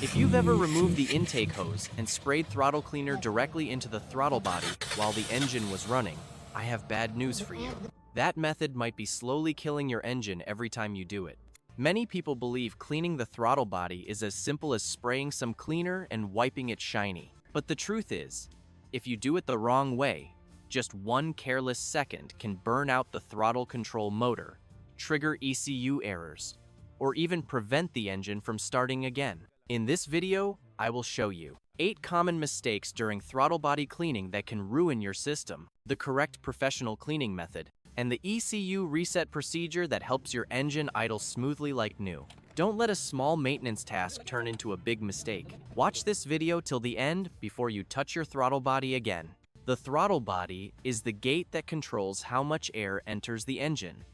If you've ever removed the intake hose and sprayed throttle cleaner directly into the throttle body while the engine was running, I have bad news for you. That method might be slowly killing your engine every time you do it. Many people believe cleaning the throttle body is as simple as spraying some cleaner and wiping it shiny. But the truth is, if you do it the wrong way, just one careless second can burn out the throttle control motor, trigger ECU errors, or even prevent the engine from starting again. In this video, I will show you 8 common mistakes during throttle body cleaning that can ruin your system, the correct professional cleaning method, and the ECU reset procedure that helps your engine idle smoothly like new. Don't let a small maintenance task turn into a big mistake. Watch this video till the end before you touch your throttle body again. The throttle body is the gate that controls how much air enters the engine.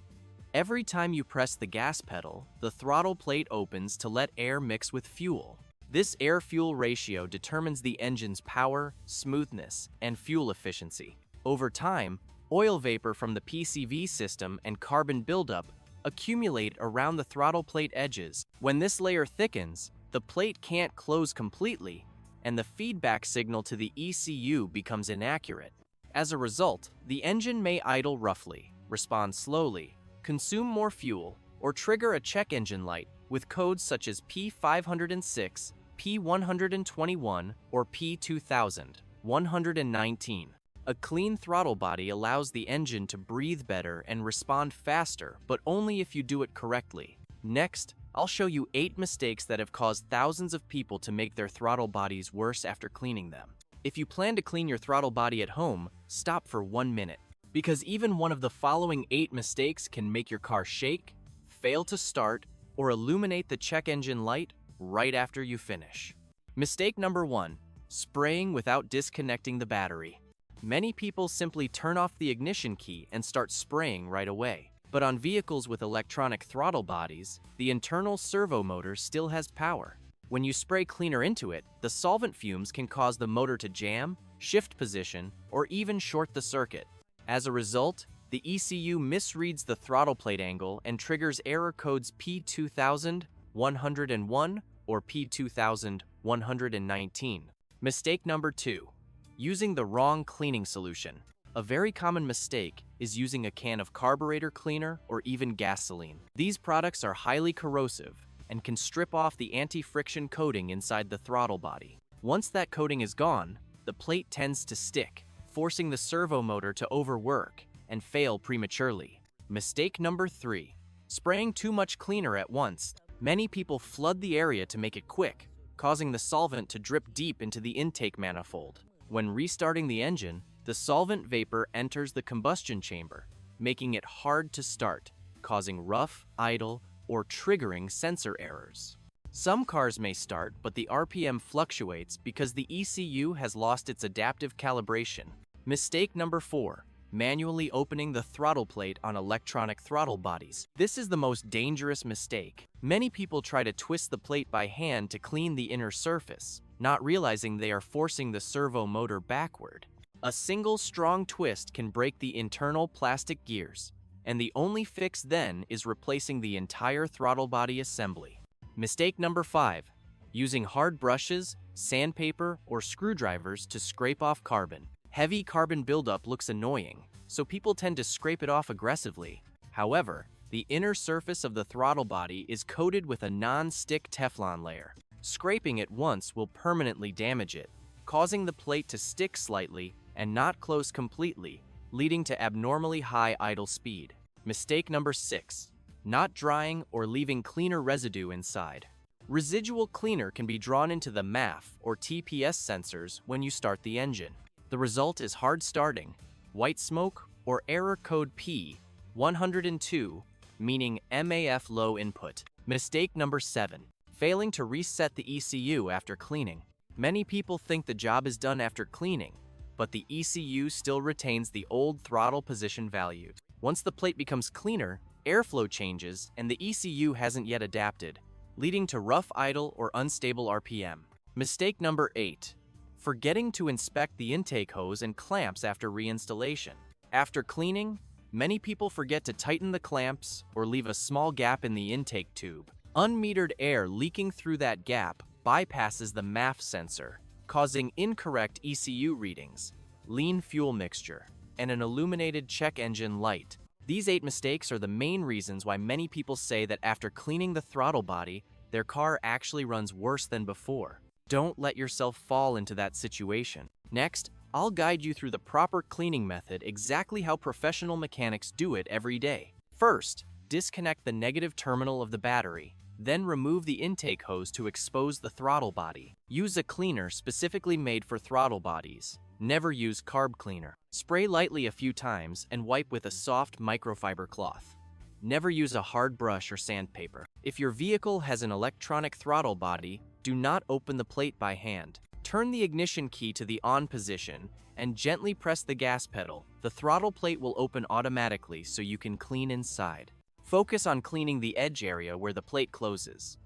Every time you press the gas pedal, the throttle plate opens to let air mix with fuel. This air-fuel ratio determines the engine's power, smoothness, and fuel efficiency. Over time, oil vapor from the PCV system and carbon buildup accumulate around the throttle plate edges. When this layer thickens, the plate can't close completely, and the feedback signal to the ECU becomes inaccurate. As a result, the engine may idle roughly, respond slowly, consume more fuel, or trigger a check engine light with codes such as P506, P121, or P2119. A clean throttle body allows the engine to breathe better and respond faster, but only if you do it correctly. Next, I'll show you 8 mistakes that have caused thousands of people to make their throttle bodies worse after cleaning them. If you plan to clean your throttle body at home, stop for 1 minute, because even one of the following 8 mistakes can make your car shake, fail to start, or illuminate the check engine light right after you finish. Mistake number 1, spraying without disconnecting the battery. Many people simply turn off the ignition key and start spraying right away. But on vehicles with electronic throttle bodies, the internal servo motor still has power. When you spray cleaner into it, the solvent fumes can cause the motor to jam, shift position, or even short the circuit. As a result, the ECU misreads the throttle plate angle and triggers error codes P2101 or P2119. Mistake number 2. Using the wrong cleaning solution. A very common mistake is using a can of carburetor cleaner or even gasoline. These products are highly corrosive and can strip off the anti-friction coating inside the throttle body. Once that coating is gone, the plate tends to stick, forcing the servo motor to overwork and fail prematurely. Mistake number 3. Spraying too much cleaner at once. Many people flood the area to make it quick, causing the solvent to drip deep into the intake manifold. When restarting the engine, the solvent vapor enters the combustion chamber, making it hard to start, causing rough, idle, or triggering sensor errors. Some cars may start, but the RPM fluctuates because the ECU has lost its adaptive calibration. Mistake number 4. Manually opening the throttle plate on electronic throttle bodies. This is the most dangerous mistake. Many people try to twist the plate by hand to clean the inner surface, not realizing they are forcing the servo motor backward. A single strong twist can break the internal plastic gears, and the only fix then is replacing the entire throttle body assembly. Mistake number 5. Using hard brushes, sandpaper, or screwdrivers to scrape off carbon. Heavy carbon buildup looks annoying, so people tend to scrape it off aggressively. However, the inner surface of the throttle body is coated with a non-stick Teflon layer. Scraping it once will permanently damage it, causing the plate to stick slightly and not close completely, leading to abnormally high idle speed. Mistake number 6. Not drying or leaving cleaner residue inside. Residual cleaner can be drawn into the MAF or TPS sensors when you start the engine. The result is hard starting, white smoke, or error code P102, meaning MAF low input. Mistake number 7. Failing to reset the ECU after cleaning. Many people think the job is done after cleaning, but the ECU still retains the old throttle position values. Once the plate becomes cleaner, airflow changes and the ECU hasn't yet adapted, leading to rough idle or unstable RPM. Mistake number 8. Forgetting to inspect the intake hose and clamps after reinstallation. After cleaning, many people forget to tighten the clamps or leave a small gap in the intake tube. Unmetered air leaking through that gap bypasses the MAF sensor, causing incorrect ECU readings, lean fuel mixture, and an illuminated check engine light. These 8 mistakes are the main reasons why many people say that after cleaning the throttle body, their car actually runs worse than before. Don't let yourself fall into that situation. Next, I'll guide you through the proper cleaning method, exactly how professional mechanics do it every day. First, disconnect the negative terminal of the battery. Then remove the intake hose to expose the throttle body. Use a cleaner specifically made for throttle bodies. Never use carb cleaner. Spray lightly a few times and wipe with a soft microfiber cloth. Never use a hard brush or sandpaper. If your vehicle has an electronic throttle body, do not open the plate by hand. Turn the ignition key to the on position and gently press the gas pedal. The throttle plate will open automatically so you can clean inside. Focus on cleaning the edge area where the plate closes.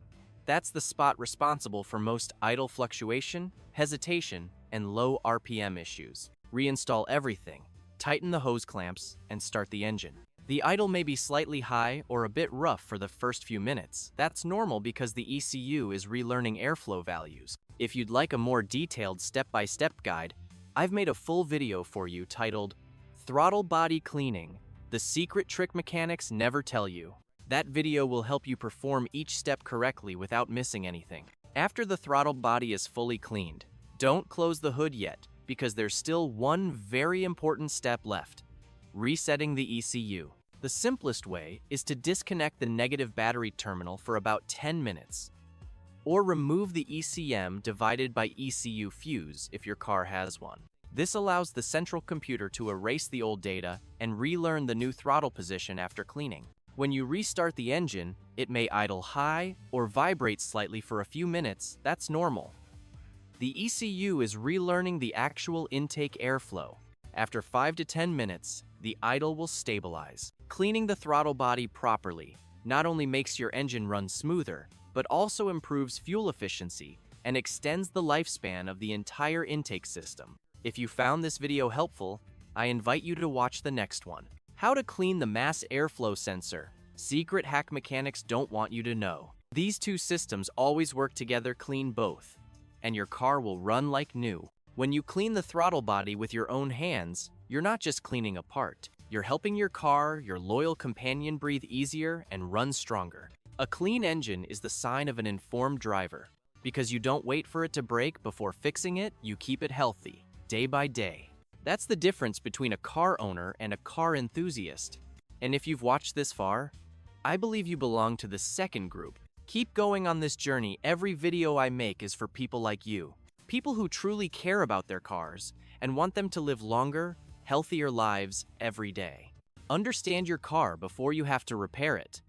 That's the spot responsible for most idle fluctuation, hesitation, and low RPM issues. Reinstall everything, tighten the hose clamps, and start the engine. The idle may be slightly high or a bit rough for the first few minutes. That's normal because the ECU is relearning airflow values. If you'd like a more detailed step-by-step guide, I've made a full video for you titled Throttle Body Cleaning: The Secret Trick Mechanics Never Tell You. That video will help you perform each step correctly without missing anything. After the throttle body is fully cleaned, don't close the hood yet because there's still one very important step left: resetting the ECU. The simplest way is to disconnect the negative battery terminal for about 10 minutes, or remove the ECM divided by ECU fuse if your car has one. This allows the central computer to erase the old data and relearn the new throttle position after cleaning. When you restart the engine, it may idle high or vibrate slightly for a few minutes. That's normal. The ECU is relearning the actual intake airflow. After 5 to 10 minutes, the idle will stabilize. Cleaning the throttle body properly not only makes your engine run smoother, but also improves fuel efficiency and extends the lifespan of the entire intake system. If you found this video helpful, I invite you to watch the next one. How to clean the mass airflow sensor. Secret hack mechanics don't want you to know. These two systems always work together. Clean both, and your car will run like new. When you clean the throttle body with your own hands, you're not just cleaning a part. You're helping your car, your loyal companion, breathe easier and run stronger. A clean engine is the sign of an informed driver. Because you don't wait for it to break before fixing it, you keep it healthy, day by day. That's the difference between a car owner and a car enthusiast. And if you've watched this far, I believe you belong to the second group. Keep going on this journey. Every video I make is for people like you. People who truly care about their cars and want them to live longer, healthier lives every day. Understand your car before you have to repair it.